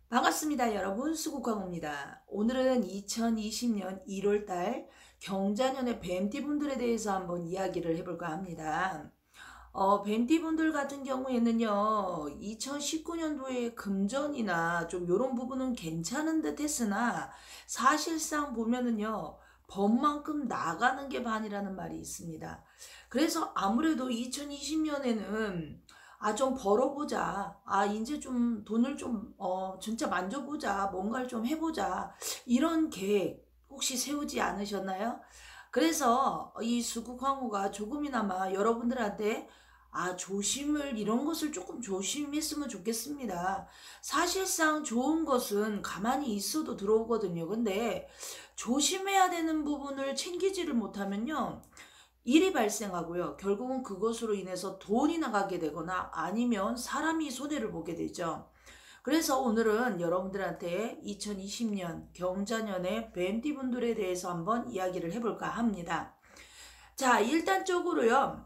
반갑습니다, 여러분. 수국광호입니다. 오늘은 2020년 1월달 경자년의 뱀띠분들에 대해서 한번 이야기를 해볼까 합니다. 뱀띠분들 같은 경우에는요, 2019년도에 금전이나 좀 요런 부분은 괜찮은 듯 했으나 사실상 보면은요, 번만큼 나가는 게 반이라는 말이 있습니다. 그래서 아무래도 2020년에는 좀 벌어보자. 이제 좀 돈을 좀, 진짜 만져보자. 뭔가를 좀 해보자. 이런 계획 혹시 세우지 않으셨나요? 그래서 이 수국황후가 조금이나마 여러분들한테 조심을, 이런 것을 조금 조심했으면 좋겠습니다. 사실상 좋은 것은 가만히 있어도 들어오거든요. 근데 조심해야 되는 부분을 챙기지를 못하면요, 일이 발생하고요. 결국은 그것으로 인해서 돈이 나가게 되거나 아니면 사람이 손해를 보게 되죠. 그래서 오늘은 여러분들한테 2020년 경자년의 뱀띠분들에 대해서 한번 이야기를 해볼까 합니다. 자, 일단적으로요.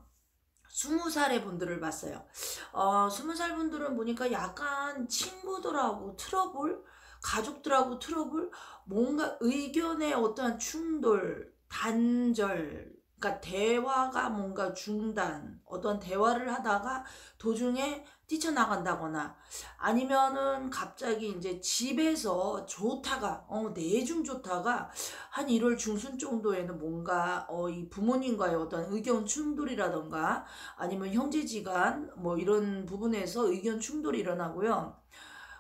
20살의 분들을 봤어요. 20살 분들은 보니까 약간 친구들하고 트러블, 가족들하고 트러블, 뭔가 의견의 어떠한 충돌, 단절, 그러니까 대화가 뭔가 중단, 어떤 대화를 하다가 도중에 뛰쳐나간다거나 아니면은 갑자기 이제 집에서 좋다가, 내중 좋다가 한 1월 중순 정도에는 뭔가 이 부모님과의 어떤 의견 충돌이라던가 아니면 형제지간 뭐 이런 부분에서 의견 충돌이 일어나고요.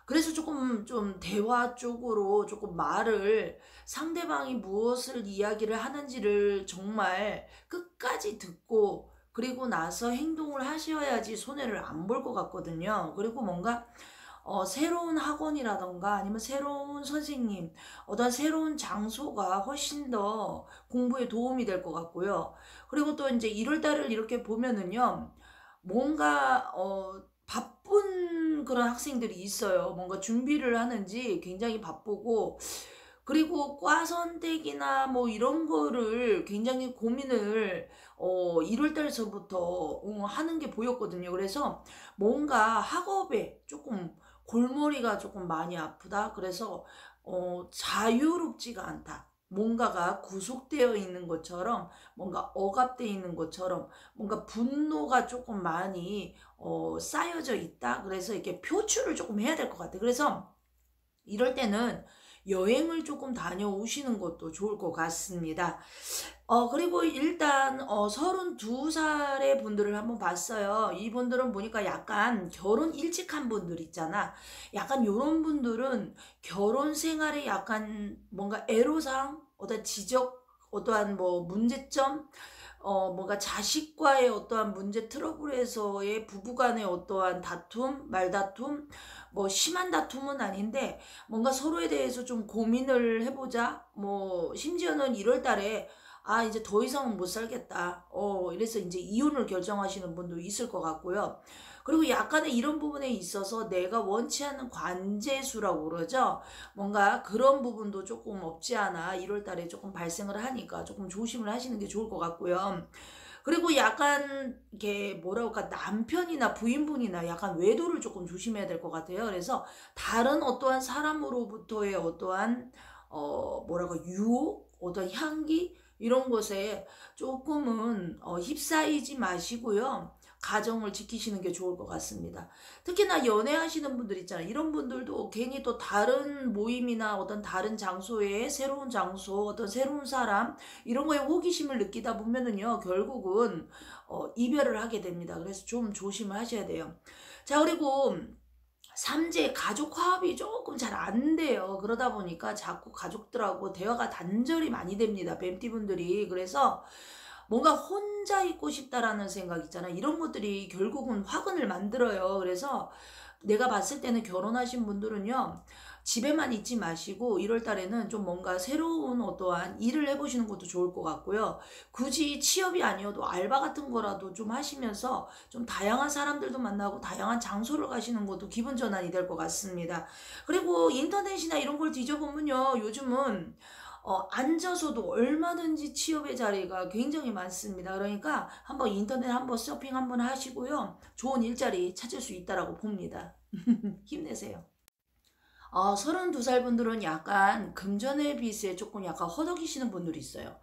그래서 조금 좀 대화 쪽으로 조금 말을, 상대방이 무엇을 이야기를 하는지를 정말 끝까지 듣고 그리고 나서 행동을 하셔야지 손해를 안 볼 것 같거든요. 그리고 뭔가 새로운 학원이라던가 아니면 새로운 선생님, 어떤 새로운 장소가 훨씬 더 공부에 도움이 될 것 같고요. 그리고 또 이제 1월 달을 이렇게 보면은요, 뭔가 바쁜 그런 학생들이 있어요. 뭔가 준비를 하는지 굉장히 바쁘고, 그리고 과 선택이나 뭐 이런 거를 굉장히 고민을 1월 달서부터 하는 게 보였거든요. 그래서 뭔가 학업에 조금 골머리가 조금 많이 아프다. 그래서 자유롭지가 않다. 뭔가가 구속되어 있는 것처럼, 뭔가 억압되어 있는 것처럼, 뭔가 분노가 조금 많이 쌓여져 있다. 그래서 이렇게 표출을 조금 해야 될 것 같아. 그래서 이럴 때는 여행을 조금 다녀오시는 것도 좋을 것 같습니다. 그리고 일단 32살의 분들을 한번 봤어요. 이분들은 보니까 약간 결혼 일찍 한 분들 있잖아. 약간 요런 분들은 결혼 생활에 약간 뭔가 애로사항, 어떤 지적, 어떠한 뭐 문제점, 뭔가 자식과의 어떠한 문제 트러블에서의 부부간의 어떠한 다툼, 말다툼, 뭐 심한 다툼은 아닌데 뭔가 서로에 대해서 좀 고민을 해보자. 뭐 심지어는 1월 달에 이제 더 이상은 못 살겠다. 이래서 이제 이혼을 결정하시는 분도 있을 것 같고요. 그리고 약간의 이런 부분에 있어서 내가 원치 않는 관재수라고 그러죠. 뭔가 그런 부분도 조금 없지 않아 1월 달에 조금 발생을 하니까 조금 조심을 하시는 게 좋을 것 같고요. 그리고 약간 이게 뭐라고 할까, 남편이나 부인분이나 약간 외도를 조금 조심해야 될 것 같아요. 그래서 다른 어떠한 사람으로부터의 어떠한 뭐라고, 유혹, 어떤 향기 이런 것에 조금은 휩싸이지 마시고요. 가정을 지키시는 게 좋을 것 같습니다. 특히나 연애하시는 분들 있잖아요. 이런 분들도 괜히 또 다른 모임이나 어떤 다른 장소에, 새로운 장소, 어떤 새로운 사람 이런 거에 호기심을 느끼다 보면은요, 결국은 이별을 하게 됩니다. 그래서 좀 조심을 하셔야 돼요. 자, 그리고 삼재 가족 화합이 조금 잘 안 돼요. 그러다 보니까 자꾸 가족들하고 대화가 단절이 많이 됩니다. 뱀띠분들이. 그래서 뭔가 혼자 있고 싶다라는 생각 있잖아요. 이런 것들이 결국은 화근을 만들어요. 그래서 내가 봤을 때는 결혼하신 분들은요, 집에만 있지 마시고 1월 달에는 좀 뭔가 새로운 어떠한 일을 해보시는 것도 좋을 것 같고요. 굳이 취업이 아니어도 알바 같은 거라도 좀 하시면서 좀 다양한 사람들도 만나고 다양한 장소를 가시는 것도 기분 전환이 될 것 같습니다. 그리고 인터넷이나 이런 걸 뒤져보면요, 요즘은 앉아서도 얼마든지 취업의 자리가 굉장히 많습니다. 그러니까 한번 인터넷 한번 서핑 한번 하시고요, 좋은 일자리 찾을 수 있다라고 봅니다. 힘내세요. 32살 분들은 약간 금전의 빚에 조금 약간 허덕이시는 분들이 있어요.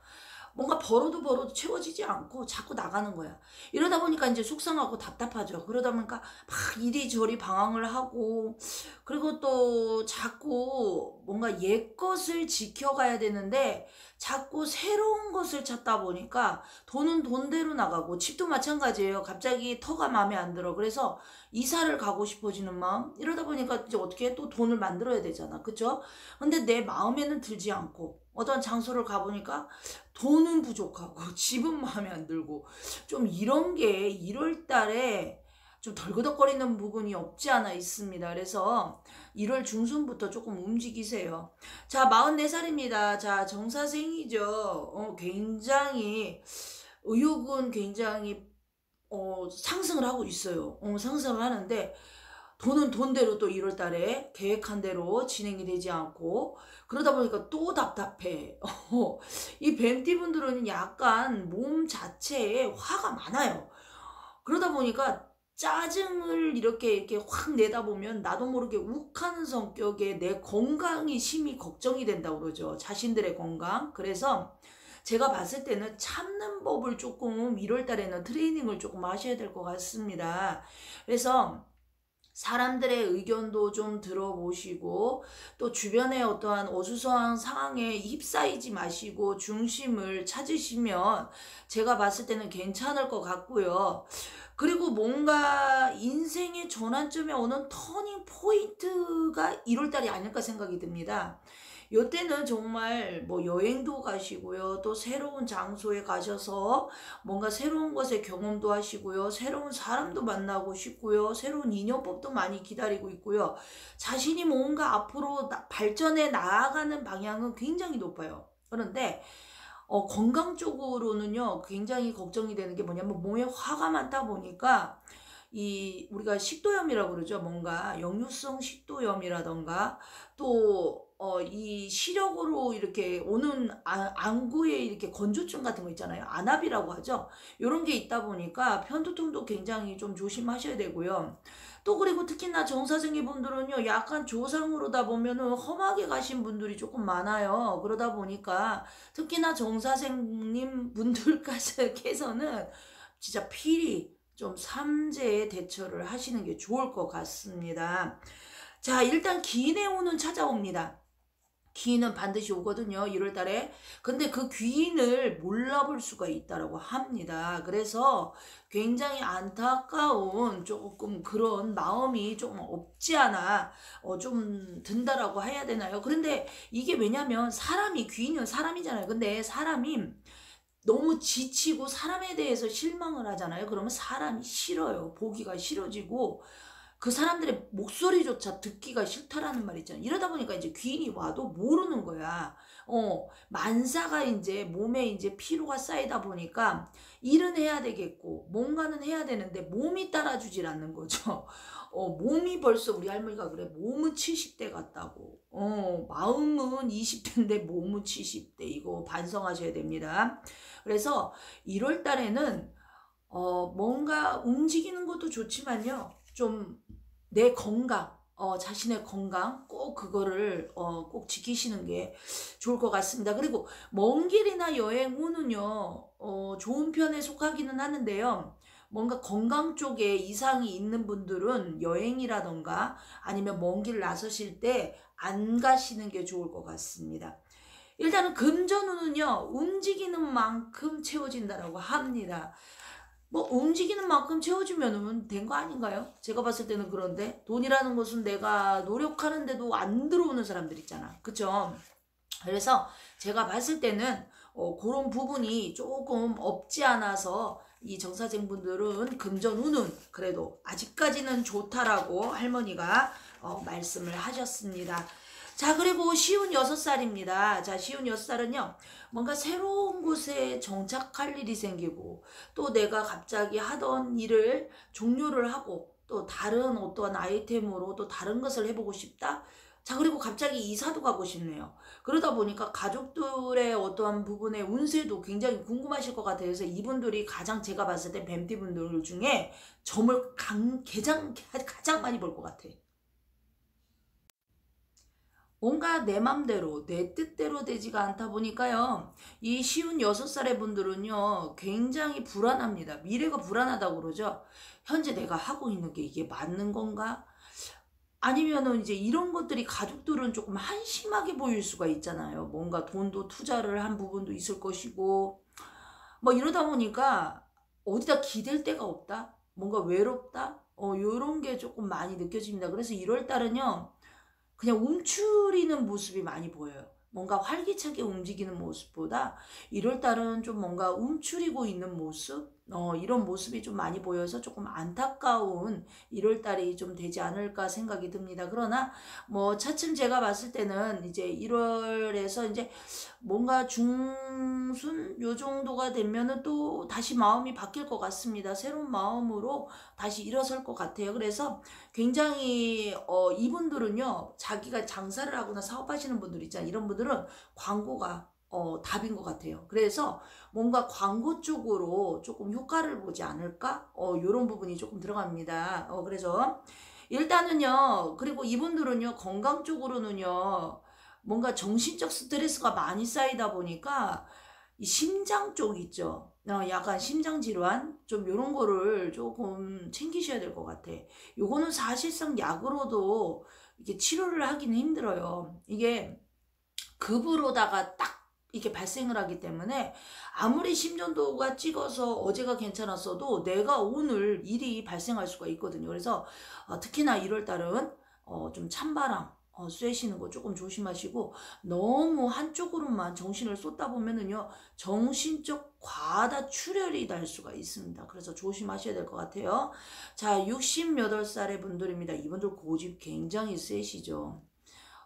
뭔가 벌어도 채워지지 않고 자꾸 나가는 거야. 이러다 보니까 이제 속상하고 답답하죠. 그러다 보니까 막 이리저리 방황을 하고, 그리고 또 자꾸 뭔가 옛 것을 지켜가야 되는데 자꾸 새로운 것을 찾다 보니까 돈은 돈대로 나가고, 집도 마찬가지예요. 갑자기 터가 마음에 안 들어. 그래서 이사를 가고 싶어지는 마음. 이러다 보니까 이제 어떻게 또 돈을 만들어야 되잖아. 그쵸? 근데 내 마음에는 들지 않고 어떤 장소를 가보니까 돈은 부족하고 집은 마음에 안 들고, 좀 이런 게 1월 달에 좀 덜그덕거리는 부분이 없지 않아 있습니다. 그래서 1월 중순부터 조금 움직이세요. 자, 44살입니다. 자, 정사생이죠. 굉장히 의욕은 굉장히 상승을 하고 있어요. 상승을 하는데 돈은 돈대로 또 1월 달에 계획한 대로 진행이 되지 않고, 그러다 보니까 또 답답해. 이 뱀띠 분들은 약간 몸 자체에 화가 많아요. 그러다 보니까 짜증을 이렇게 확 내다 보면 나도 모르게 욱하는 성격에 내 건강이 심히 걱정이 된다고 그러죠. 자신들의 건강. 그래서 제가 봤을 때는 참는 법을 조금 1월 달에는 트레이닝을 조금 하셔야 될 것 같습니다. 그래서 사람들의 의견도 좀 들어보시고, 또 주변의 어떠한 어수선한 상황에 휩싸이지 마시고 중심을 찾으시면 제가 봤을 때는 괜찮을 것 같고요. 그리고 뭔가 인생의 전환점에 오는 터닝 포인트가 1월달이 아닐까 생각이 듭니다. 요때는 정말 뭐 여행도 가시고요. 또 새로운 장소에 가셔서 뭔가 새로운 것에 경험도 하시고요. 새로운 사람도 만나고 싶고요. 새로운 인연법도 많이 기다리고 있고요. 자신이 뭔가 앞으로 발전해 나아가는 방향은 굉장히 높아요. 그런데 건강 쪽으로는요, 굉장히 걱정이 되는 게 뭐냐면 몸에 화가 많다 보니까 이 우리가 식도염이라고 그러죠. 뭔가 역류성 식도염이라던가, 또 이 시력으로 이렇게 오는 안구에 이렇게 건조증 같은 거 있잖아요. 안압이라고 하죠. 요런 게 있다 보니까 편두통도 굉장히 좀 조심하셔야 되고요. 또 그리고 특히나 정사생이 분들은요, 약간 조상으로다 보면은 험하게 가신 분들이 조금 많아요. 그러다 보니까 특히나 정사생님 분들께서는 진짜 필히 좀 삼재에 대처를 하시는 게 좋을 것 같습니다. 자, 일단 기인의 운은 찾아옵니다. 기인은 반드시 오거든요. 1월 달에. 근데 그 귀인을 몰라볼 수가 있다라고 합니다. 그래서 굉장히 안타까운 조금 그런 마음이 좀 없지 않아 좀 든다라고 해야 되나요? 그런데 이게 왜냐면 사람이, 귀인은 사람이잖아요. 근데 사람이 너무 지치고 사람에 대해서 실망을 하잖아요. 그러면 사람이 싫어요. 보기가 싫어지고 그 사람들의 목소리조차 듣기가 싫다라는 말 있잖아요. 이러다 보니까 이제 귀인이 와도 모르는 거야. 만사가 이제 몸에 이제 피로가 쌓이다 보니까 일은 해야 되겠고 뭔가는 해야 되는데 몸이 따라주질 않는 거죠. 몸이 벌써, 우리 할머니가 그래, 몸은 70대 같다고. 마음은 20대인데 몸은 70대. 이거 반성하셔야 됩니다. 그래서 1월 달에는 뭔가 움직이는 것도 좋지만요. 좀 내 건강, 자신의 건강 꼭 그거를 꼭 지키시는 게 좋을 것 같습니다. 그리고 먼 길이나 여행 후는요, 좋은 편에 속하기는 하는데요. 뭔가 건강 쪽에 이상이 있는 분들은 여행이라던가 아니면 먼 길 나서실 때 안 가시는 게 좋을 것 같습니다. 일단은 금전운은요, 움직이는 만큼 채워진다라고 합니다. 뭐 움직이는 만큼 채워주면 된 거 아닌가요? 제가 봤을 때는. 그런데 돈이라는 것은 내가 노력하는데도 안 들어오는 사람들 있잖아. 그쵸? 그래서 제가 봤을 때는 그런 부분이 조금 없지 않아서 이 정사생분들은 금전운은 그래도 아직까지는 좋다라고 할머니가 말씀을 하셨습니다. 자, 그리고 시운 6살입니다. 자, 시운 6살은요, 뭔가 새로운 곳에 정착할 일이 생기고, 또 내가 갑자기 하던 일을 종료를 하고, 또 다른 어떠한 아이템으로 또 다른 것을 해보고 싶다? 자, 그리고 갑자기 이사도 가고 싶네요. 그러다 보니까 가족들의 어떠한 부분의 운세도 굉장히 궁금하실 것 같아요. 그래서 이분들이 가장, 제가 봤을 때 뱀띠분들 중에 점을 가장 많이 볼 것 같아요. 뭔가 내 맘대로 내 뜻대로 되지가 않다 보니까요. 이 쉬운 6살의 분들은요. 굉장히 불안합니다. 미래가 불안하다고 그러죠. 현재 내가 하고 있는 게 이게 맞는 건가? 아니면은 이제 이런 것들이 가족들은 조금 한심하게 보일 수가 있잖아요. 뭔가 돈도 투자를 한 부분도 있을 것이고 뭐 이러다 보니까 어디다 기댈 데가 없다? 뭔가 외롭다? 요런 게 조금 많이 느껴집니다. 그래서 1월 달은요. 그냥 움츠리는 모습이 많이 보여요. 뭔가 활기차게 움직이는 모습보다 1월 달은 좀 뭔가 움츠리고 있는 모습? 이런 모습이 좀 많이 보여서 조금 안타까운 1월 달이 좀 되지 않을까 생각이 듭니다. 그러나 뭐 차츰 제가 봤을 때는 이제 1월에서 이제 뭔가 중순 요 정도가 되면은 또 다시 마음이 바뀔 것 같습니다. 새로운 마음으로 다시 일어설 것 같아요. 그래서 굉장히 이분들은요. 자기가 장사를 하거나 사업하시는 분들 있잖아요. 이런 분들은 광고가 답인 것 같아요. 그래서 뭔가 광고 쪽으로 조금 효과를 보지 않을까? 요런 부분이 조금 들어갑니다. 그래서 일단은요. 그리고 이분들은요. 건강 쪽으로는요. 뭔가 정신적 스트레스가 많이 쌓이다 보니까 이 심장 쪽 있죠. 약간 심장 질환 좀 요런 거를 조금 챙기셔야 될 것 같아. 요거는 사실상 약으로도 이게 치료를 하기는 힘들어요. 이게 급으로다가 딱 이렇게 발생을 하기 때문에 아무리 심전도가 찍어서 어제가 괜찮았어도 내가 오늘 일이 발생할 수가 있거든요. 그래서 특히나 1월 달은 좀 찬바람 쐬시는 거 조금 조심하시고 너무 한쪽으로만 정신을 쏟다 보면은요 정신적 과다 출혈이 날 수가 있습니다. 그래서 조심하셔야 될 것 같아요. 자, 68살의 분들입니다. 이분들 고집 굉장히 세시죠.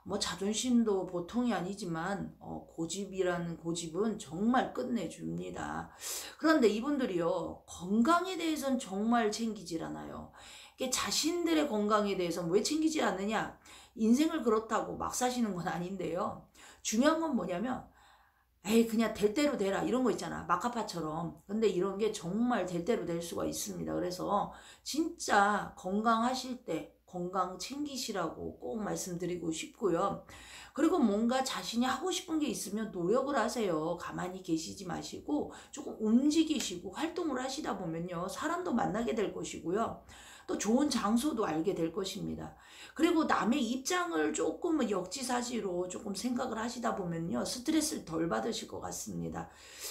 뭐 자존심도 보통이 아니지만 고집이라는 고집은 정말 끝내줍니다. 그런데 이분들이요 건강에 대해서는 정말 챙기질 않아요. 이게 자신들의 건강에 대해서는 왜 챙기지 않느냐? 인생을 그렇다고 막 사시는 건 아닌데요. 중요한 건 뭐냐면 에이 그냥 될 대로 되라 이런 거 있잖아 마카파처럼. 근데 이런 게 정말 될 대로 될 수가 있습니다. 그래서 진짜 건강하실 때 건강 챙기시라고 꼭 말씀드리고 싶고요. 그리고 뭔가 자신이 하고 싶은 게 있으면 노력을 하세요. 가만히 계시지 마시고 조금 움직이시고 활동을 하시다 보면요 사람도 만나게 될 것이고요. 또 좋은 장소도 알게 될 것입니다. 그리고 남의 입장을 조금 역지사지로 조금 생각을 하시다 보면요. 스트레스를 덜 받으실 것 같습니다.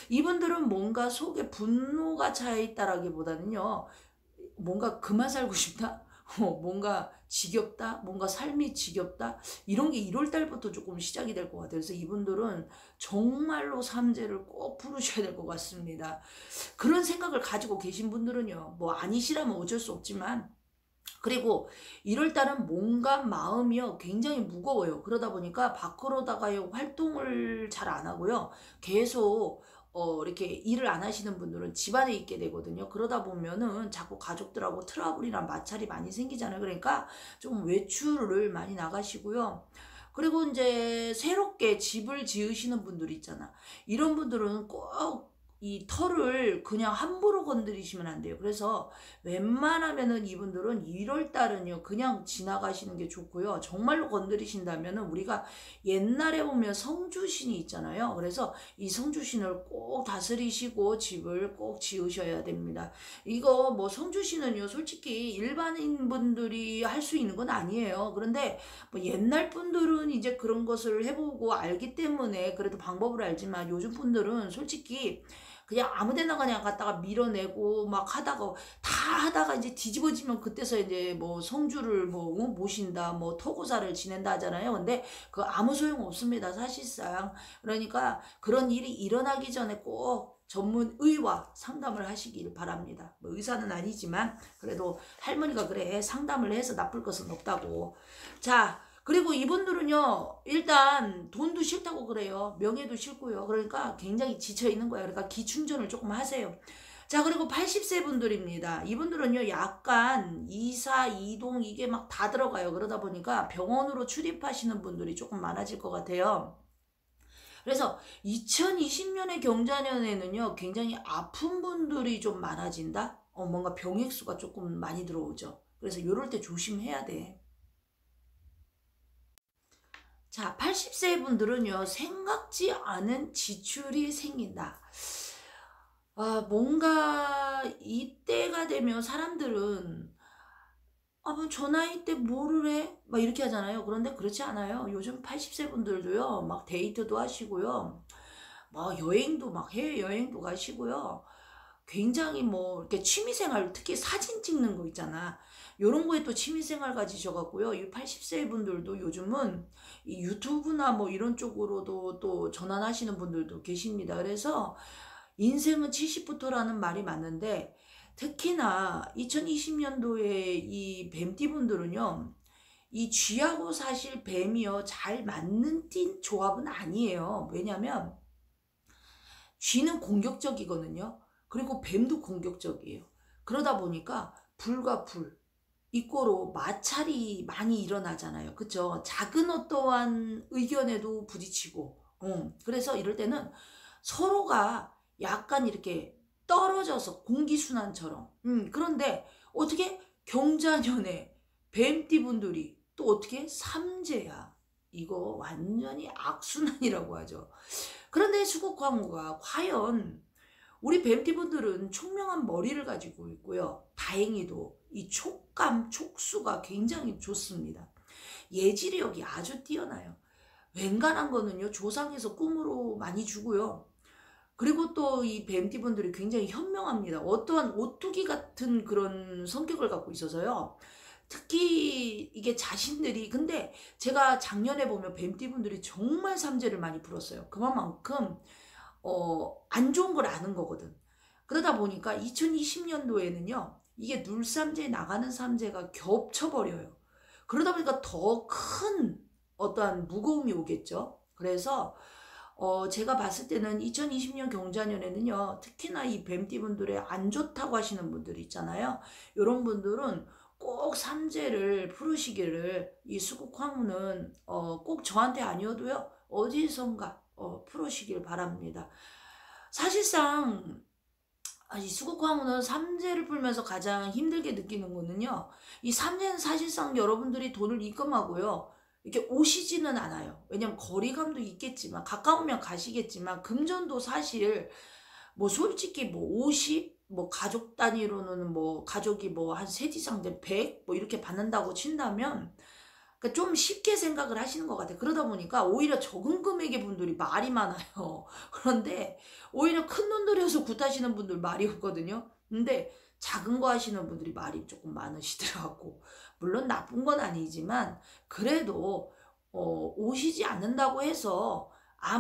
이분들은 뭔가 속에 분노가 차 있다라기보다는요. 뭔가 그만 살고 싶다? 뭔가 지겹다? 뭔가 삶이 지겹다? 이런 게 1월 달부터 조금 시작이 될 것 같아요. 그래서 이분들은 정말로 삼재를 꼭 풀으셔야 될 것 같습니다. 그런 생각을 가지고 계신 분들은요. 뭐 아니시라면 어쩔 수 없지만 그리고 1월 달은 뭔가 마음이요 굉장히 무거워요. 그러다 보니까 밖으로다가요 활동을 잘 안 하고요. 계속 이렇게 일을 안 하시는 분들은 집안에 있게 되거든요. 그러다 보면은 자꾸 가족들하고 트러블이랑 마찰이 많이 생기잖아요. 그러니까 좀 외출을 많이 나가시고요. 그리고 이제 새롭게 집을 지으시는 분들 있잖아. 이런 분들은 꼭 이 털을 그냥 함부로 건드리시면 안 돼요. 그래서 웬만하면은 이분들은 1월 달은요 그냥 지나가시는 게 좋고요. 정말로 건드리신다면은 우리가 옛날에 보면 성주신이 있잖아요. 그래서 이 성주신을 꼭 다스리시고 집을 꼭 지으셔야 됩니다. 이거 뭐 성주신은요 솔직히 일반인 분들이 할 수 있는 건 아니에요. 그런데 뭐 옛날 분들은 이제 그런 것을 해보고 알기 때문에 그래도 방법을 알지만 요즘 분들은 솔직히 그냥 아무데나 그냥 갖다가 밀어내고 막 하다가 다 하다가 이제 뒤집어지면 그때서 이제 뭐 성주를 뭐 모신다 뭐 토고사를 지낸다 하잖아요. 근데 그 아무 소용 없습니다 사실상. 그러니까 그런 일이 일어나기 전에 꼭 전문 의와 상담을 하시길 바랍니다. 뭐 의사는 아니지만 그래도 할머니가 그래 상담을 해서 나쁠 것은 없다고. 자, 그리고 이분들은요 일단 돈도 싫다고 그래요. 명예도 싫고요. 그러니까 굉장히 지쳐 있는 거예요. 그러니까 기충전을 조금 하세요. 자, 그리고 80세 분들입니다. 이분들은요 약간 이사 이동 이게 막 다 들어가요. 그러다 보니까 병원으로 출입하시는 분들이 조금 많아질 것 같아요. 그래서 2020년의 경자년에는요 굉장히 아픈 분들이 좀 많아진다. 뭔가 병액수가 조금 많이 들어오죠. 그래서 요럴 때 조심해야 돼. 자, 80세 분들은요, 생각지 않은 지출이 생긴다. 뭔가 이때가 되면 사람들은 뭐 저 나이 때 뭐를 해? 막 이렇게 하잖아요. 그런데 그렇지 않아요. 요즘 80세 분들도요, 막 데이트도 하시고요, 막 여행도 막 해외여행도 가시고요. 굉장히 뭐 이렇게 취미생활, 특히 사진 찍는 거 있잖아. 요런 거에 또 취미생활 가지셔갖고요. 이 80세 분들도 요즘은 이 유튜브나 뭐 이런 쪽으로도 또 전환하시는 분들도 계십니다. 그래서 인생은 70부터라는 말이 맞는데, 특히나 2020년도에 이 뱀띠 분들은요, 이 쥐하고 사실 뱀이요, 잘 맞는 띠 조합은 아니에요. 왜냐면 쥐는 공격적이거든요. 그리고 뱀도 공격적이에요. 그러다 보니까 불과 불, 이꼬로 마찰이 많이 일어나잖아요. 그쵸? 작은 어떠한 의견에도 부딪히고, 그래서 이럴 때는 서로가 약간 이렇게 떨어져서 공기순환처럼. 그런데 어떻게 경자년에 뱀띠분들이 또 어떻게 삼재야. 이거 완전히 악순환이라고 하죠. 그런데 수국황후가 과연 우리 뱀띠분들은 총명한 머리를 가지고 있고요. 다행히도 이 촉감, 촉수가 굉장히 좋습니다. 예지력이 아주 뛰어나요. 웬간한 거는요, 조상에서 꿈으로 많이 주고요. 그리고 또 이 뱀띠분들이 굉장히 현명합니다. 어떠한 오뚜기 같은 그런 성격을 갖고 있어서요. 특히 이게 자신들이, 근데 제가 작년에 보면 뱀띠분들이 정말 삼재를 많이 풀었어요. 그만큼 안 좋은 걸 아는 거거든. 그러다 보니까 2020년도에는요, 이게 눌삼재 나가는 삼재가 겹쳐버려요. 그러다 보니까 더 큰 어떠한 무거움이 오겠죠. 그래서 제가 봤을 때는 2020년 경자년에는요, 특히나 이 뱀띠분들의 안 좋다고 하시는 분들이 있잖아요. 이런 분들은 꼭 삼재를 풀으시기를, 이 수국황후는 꼭 저한테 아니어도요, 어디선가 풀으시길 바랍니다. 사실상 이 수국황후는 삼재를 풀면서 가장 힘들게 느끼는 거는요, 이 삼재는 사실상 여러분들이 돈을 입금하고요, 이렇게 오시지는 않아요. 왜냐면 거리감도 있겠지만, 가까우면 가시겠지만, 금전도 사실 뭐 솔직히 뭐 50, 뭐 가족 단위로는 뭐 가족이 뭐 한 세지상대 100 뭐 이렇게 받는다고 친다면, 그러니까 좀 쉽게 생각을 하시는 것 같아요. 그러다 보니까 오히려 적은 금액의 분들이 말이 많아요. 그런데 오히려 큰 돈 들여서 굿하시는 분들 말이 없거든요. 근데 작은 거 하시는 분들이 말이 조금 많으시더라고. 물론 나쁜 건 아니지만, 그래도 오시지 않는다고 해서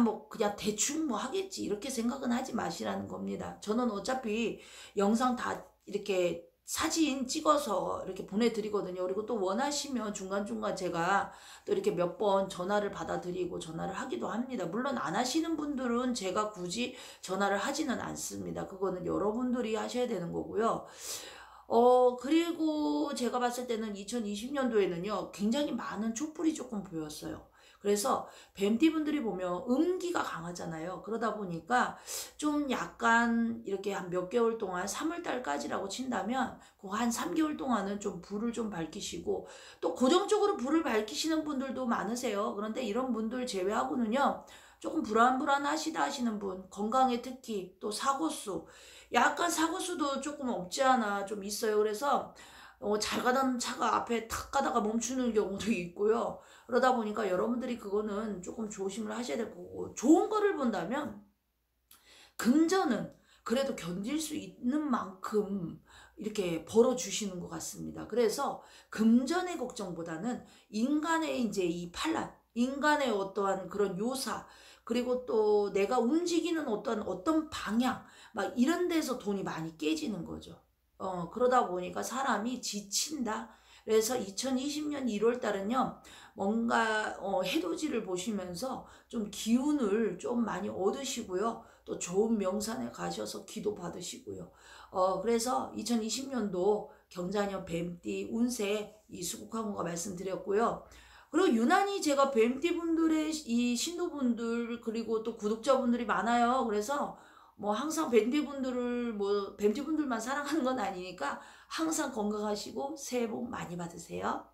뭐 그냥 대충 뭐 하겠지 이렇게 생각은 하지 마시라는 겁니다. 저는 어차피 영상 다 이렇게 사진 찍어서 이렇게 보내드리거든요. 그리고 또 원하시면 중간중간 제가 또 이렇게 몇 번 전화를 받아드리고 전화를 하기도 합니다. 물론 안 하시는 분들은 제가 굳이 전화를 하지는 않습니다. 그거는 여러분들이 하셔야 되는 거고요. 그리고 제가 봤을 때는 2020년도에는요, 굉장히 많은 촛불이 조금 보였어요. 그래서 뱀띠분들이 보면 음기가 강하잖아요. 그러다 보니까 좀 약간 이렇게 한 몇 개월 동안 3월달까지라고 친다면 그 한 3개월 동안은 좀 불을 좀 밝히시고, 또 고정적으로 불을 밝히시는 분들도 많으세요. 그런데 이런 분들 제외하고는요, 조금 불안불안하시다 하시는 분, 건강에 특히 또 사고수, 약간 사고수도 조금 없지 않아 좀 있어요. 그래서 잘 가던 차가 앞에 탁 가다가 멈추는 경우도 있고요. 그러다 보니까 여러분들이 그거는 조금 조심을 하셔야 될 거고, 좋은 거를 본다면 금전은 그래도 견딜 수 있는 만큼 이렇게 벌어주시는 것 같습니다. 그래서 금전의 걱정보다는 인간의 이제 이 반란, 인간의 어떠한 그런 요사, 그리고 또 내가 움직이는 어떤 방향, 막 이런 데서 돈이 많이 깨지는 거죠. 그러다 보니까 사람이 지친다. 그래서 2020년 1월 달은요, 뭔가 해돋이를 보시면서 좀 기운을 좀 많이 얻으시고요. 또 좋은 명산에 가셔서 기도 받으시고요. 그래서 2020년도 경자년 뱀띠 운세 이 수국황후가 말씀드렸고요. 그리고 유난히 제가 뱀띠 분들의 이 신도분들 그리고 또 구독자분들이 많아요. 그래서 뭐 항상 뱀띠 분들을 뭐 뱀띠 분들만 사랑하는 건 아니니까 항상 건강하시고 새해 복 많이 받으세요.